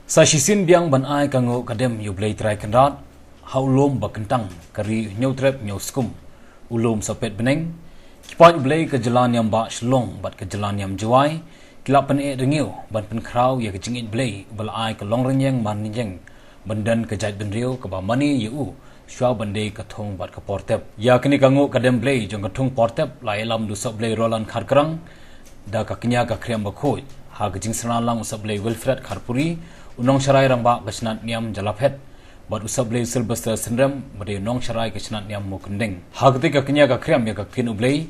Sa shisin biang ban ai kango kadem yu Blei trai kanrat haulom bakentang kari nyautrep nyauskum ulom sapet beneng kipat Blei ke jalan yang ba shlong bat ke jalan yang jawai kilapan rengiu ban pen krau ya ke jingit Blei bal ai ke long renyeng man renyeng bandan ke jait benriu ke ba mani yu shwa bande ke thong bat ke portep ya kini kango kadem Blei jong ke thong portep lai lam du sap Blei rolan kharkrang da ka kenya ka kriam bakhoi ha ke jing sanalang usap Blei Wilfred Kharpuri unong sharai rangba kesnat niam jalaphet bat usap Blei Sylvester Sendram bade nong sharai kesnat niam mukendeng ha ketika kenya ka kriam ya ka kin Blei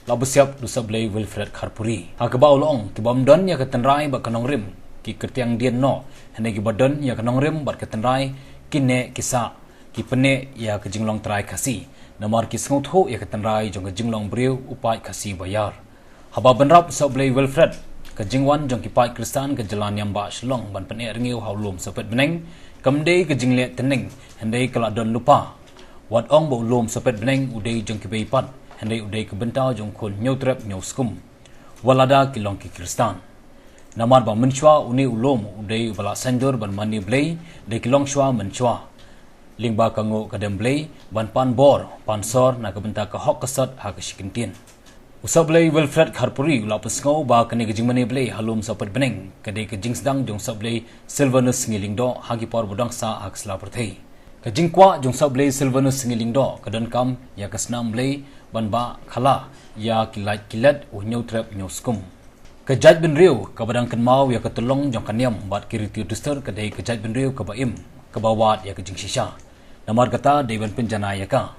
labu siap usap Blei Wilfred Kharpuri ha ke ba ulong ki bamdon ya ke tenrai ba kanong rim ki kertiang dien no hene ki badon ya kanong rim bat ke tenrai kinne kisa ki Pynneh ya ke jinglong trai kasi Namar ki sngotho ya ke tenrai jong ke jinglong briu upai kasi bayar haba benrap usap Blei Wilfred ke jingwan jong kipai Kristan ke jalan yang ba shlong ban Pynneh rengiu haulum sapet beneng kamdei ke jinglet teneng hendai kala don lupa wat ong bo lum sapet beneng udei jong ki beipat hendai udei ke bentau jong khon nyautrep nyauskum walada kilong ki Kristan Namar ba menchwa uni ulum udei bala sanjor ban mani Blei de kilong shwa menchwa lingba kango kadem Blei ban pan bor pansor na ke benta ke hok kesat ha ke shikintin usap Blei Wilfred Kharpuri ula pesngau ba kene ke Jingmane Blei halum sapet beneng kede ke jingsdang jong sap Blei Silvanus ngilingdo hagi por bodang sa hak sla perthei ke jingkwa jong sap Blei Silvanus ngilingdo kedon kam ya ke snam Blei ban ba khala ya kilat kilat unyau trap nyoskum ke jaj benriu ke badang kenmau ya ke tolong jong kaniam bat kiriti duster kede ke jaj benriu ke baim ke bawat ya ke jingsisha Namar kata dewan penjana ya ka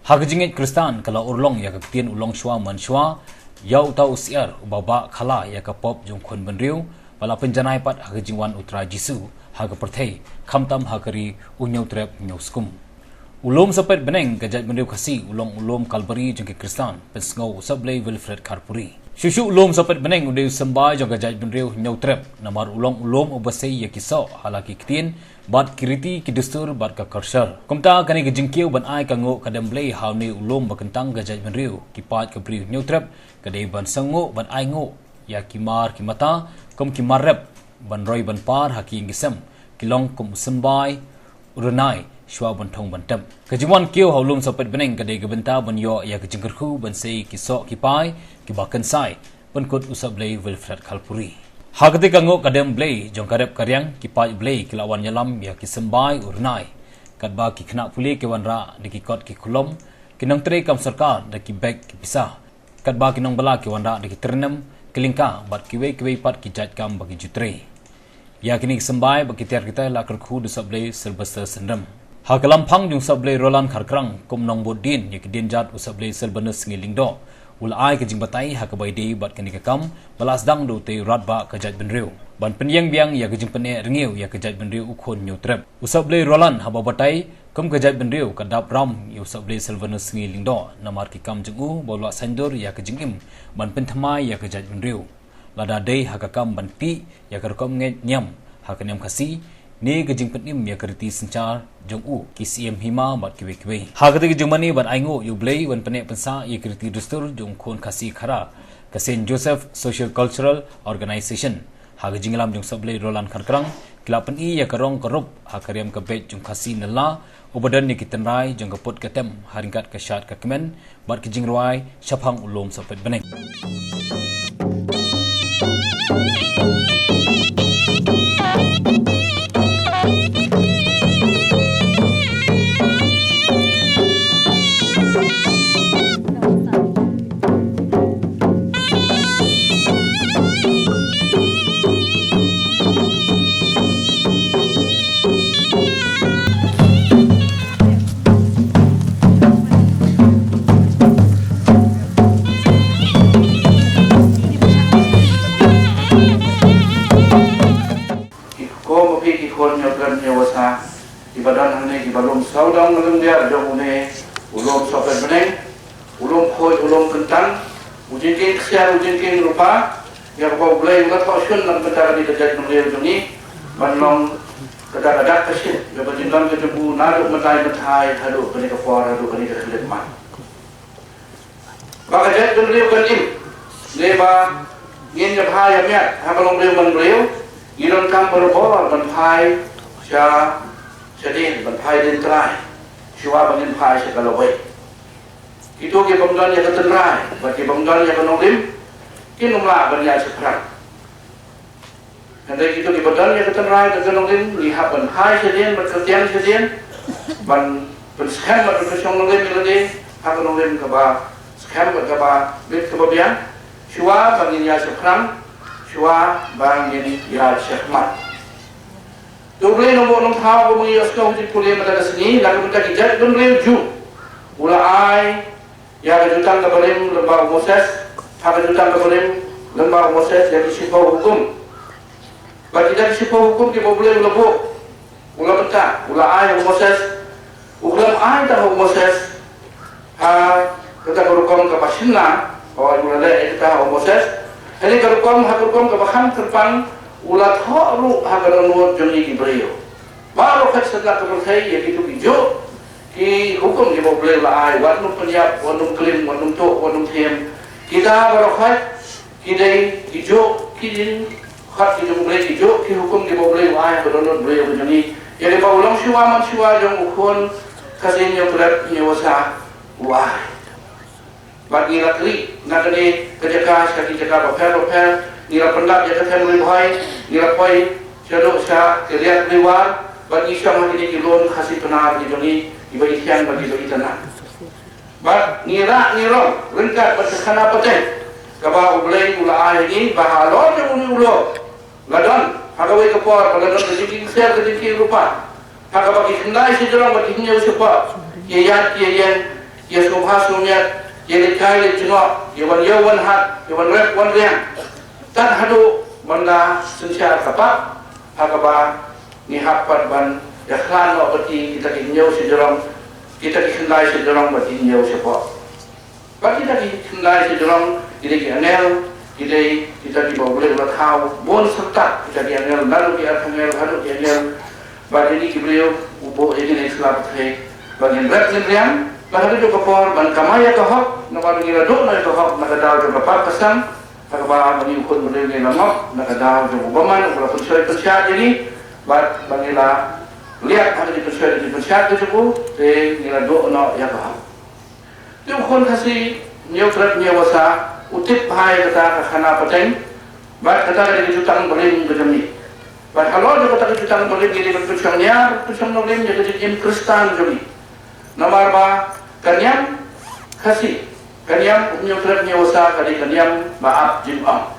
Hagajingit Kristan kalau urlong ya ketien ulong shwa man shwa yau tau usiar ubaba khala ya ka pop jong khon benriu bala penjanai pat hagajingwan utra jisu haga perthei khamtam hakari unyau trep nyoskum ulom sapet beneng ka jaj benriu khasi ulom kalbari jong ki Kristan pesngau usap Blei Wilfred Kharpuri shushu ulom sapet beneng udeu sembai jong ka jaj benriu nyau trep namar ulom obasei ya kiso halaki ketien bat kiriti ki dustur bat ka karsar komta kani ke jingkiu ban ai kango kadem Blei hauni ulom bakentang gajaj benriu ki pat ke briu nyutrep kadai ban sango ban ai ngo ya kimar ki mata kom ki marrep ban roi ban par haki ngisam kilong kom sembai urunai shwa ban thong ban tam ke jingwan kiu haulum sapet beneng kadai ke benta ban yo ya ke jingkerhu ban sei ki so ki pai ki bakan sai ban kot usap Blei Wilfred Kharpuri Hagati kango kadem Blei jong karep karyang kipai Blei kilawan nyalam ya kisembai urnai kadba ki khna puli ke wanra de ki kot ki kulom kinong tre kam sarkar de ki bek ki pisah kadba kinong bala ki wanra de ki ternam kelingka bat ki we pat ki jat kam bagi jutre ya kini sembai bagi tiar kita la kerkhu de sap Blei Sylvester Sendram hakalam phang jong sap Blei rolan kharkrang kum nong bodin ya ki din jat usap Blei Sylvanus ngilingdo ulai ke jingbatai hakabai de bat kini kam balas dang do te ratba ke jaj benriu ban penyang biang ya ke jing Pynneh rengiu ya ke jaj benriu ukhon nyutrep usap Blei rolan haba batai kum ke jaj benriu kadap ram yu usap Blei Sylvanus ngilingdo namar ki kam jengu bolwa sanjor ya ke jingim ban penthamai ya ke jaj benriu lada dei hakakam ban pi ya ke rekom nge nyam hakanyam khasi ne ke jing Pynneh ya ke riti sencar jong u ki CM hima bat kiwe hagati ke Jingmane ban aingo yu Blei ban Pynneh Pynsah ya ke riti dustur jong khon khasi khara ke Saint Joseph Social Cultural Organization haga jinglam jong sap Blei rolan kharkrang kilapan i ya karong korup hakariam ke bet jong khasi nala ubadan ni kitenrai jong kaput ketem haringkat ke syat ke kemen bat ke jingruai shaphang ulom sapet beneng ibadan hane ibalum saudang ngalung dia jong une ulum sapet beneng ulum khoi ulum kentang ujin king rupa ya ko Blei ngat ko shun nam betara di kejat nungil joni banlong kada kasih ya bajindan ke jebu naru metai hadu kani ke for hadu kani ke khilet man ba kejat benriu kan im le ba ngin ya ha ya miat ha balong Blei man Blei Iron kam berbor banpai sya sedin banpai din trai syua bangin pai sya kalawai itu ke bangdan ya ketenrai bagi bangdan ya kenolim kinumla banya seprang andai itu ke bangdan ya ketenrai dan kenolim lihat banpai sedin berkerjaan sedin ban penskam berkesong nolim lagi hak nolim keba skam keba bit kebabian syua bangin ya seprang syua bangin ya syahmat tu boleh nombor tahu kami asal kita boleh pada sini lalu kita kijat pun boleh ju ulai ya kejutan kebalim lembaga Moses hak kejutan kebalim lembaga Moses jadi sifat hukum bagi dari sifat hukum kita boleh lebuk ulah betah ulai Moses ulam ai tahu Moses kita berukom ke pasina orang mulai kita Moses ini berukom ke bahan terpang ulat hok hagar nuot joni Blei baru kat setelah kepercayaan ya gitu hijau ki hukum di Blei lah ai wanum penyap wanum klim wanum tok wanum tem kita baru kat kidai hijau kidin kat di Blei hijau ki hukum di Blei lah ai beronot Blei joni ya di bawah syua man syua jong ukun kasihnya berat nyewasa wah bagi lakri nak ni kerja kaki jaga bapel nila pendak ya kata mulai bahai nila poi shadow sha keliat liwar bagi syam ini kilon khasi penar di doni ibagi siang bagi bagi tanah bak nira rengkat berkhana pateh kaba Blei ula ini bahalon yang ulo ladon hagawai kepor ladon rezeki share rezeki rupa haga bagi kendai sejurang bagi nya usupa ya subha sunyat ya likai jenok ya wan hat ya rep wan riang tan hadu benda sensia kapak hagaba ni hapat ban ikhlan wa bati kita kinyau sejurang kita kendai sejurang bati nyau sepa bagi kita kendai sejurang kita anel kita di boleh tahu bon serta kita di anel lalu di anel hadu di anel bagi ni beliau ubo ini Islam teh bagi rep riang bahkan juga por ban kamaya kahok nama ngira do na kahok nakadaw juga pa kasang kagaba mengikut model ni lamok nakadaw juga baman walaupun saya percaya ini bangila lihat ada di percaya itu juga te ngira do na ya kahok tu kon kasi nyokrat nyawasa utip bahai kata khana pateng bat kata dari jutang beling gejami bat kalau juga kata jutang beling ini bertujuannya nolim jadi jin Kristen jadi Namar ba kanyam kasih kanyam nyokrat nyawasa kali kanyam maaf jimam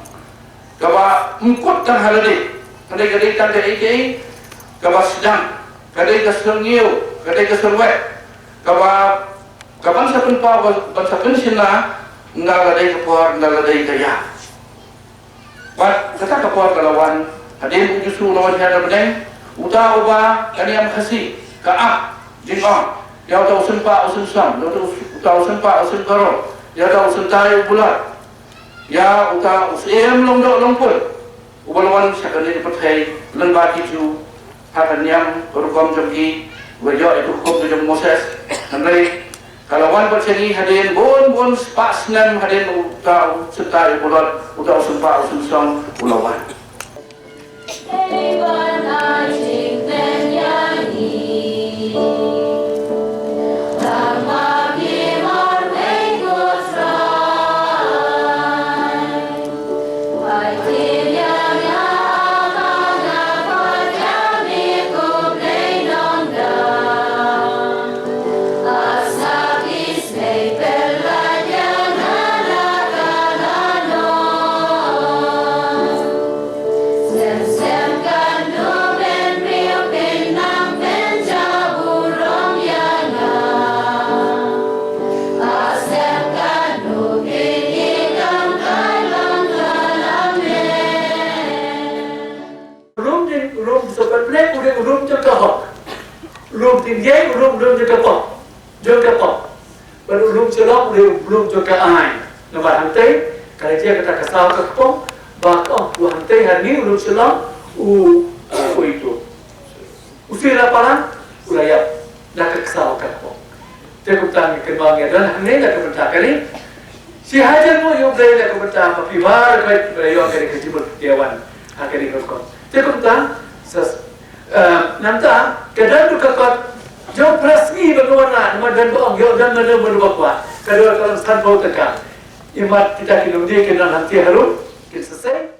kaba mungkut tan halade kadai tan dei kaba sedang kadai kasengio kadai kaserwet kaba kaban sapun pa sapun sina ngalade kapor ngalade kaya bat kata kapor kalawan hadin justru lawan hada bedeng uta uba kanyam kasih kaap jimam ya tahu sempa usun sam, ya tahu sempa usun karo, ya tahu sentai bulat, ya tahu usem long pun, ubalawan sekali dipercayai lembaga itu, hakan yang berhukum jomki, wajah itu hukum jom Moses, andai kalawan percayai hadin bon pas nem hadin tahu sentai bulat, tahu sempa usun sam ubalawan. belum juga ai nama hantai kalau dia kata kesal kepong bakal bu hantai hari ini belum selang itu usia laparan ulayap dah kesal kepong dia kutang kembangnya dan hari dah kebentak kali si hajar mu yang Blei dah kebentak tapi bar kait beliau akan dikejibut dewan akan dikosong Tekuntan nanti kadang tu kakak jauh prasmi bagaimana dan bohong dan mana berubah kedua kalau stand bau tekan imat kita kena dia kena nanti harus kita selesai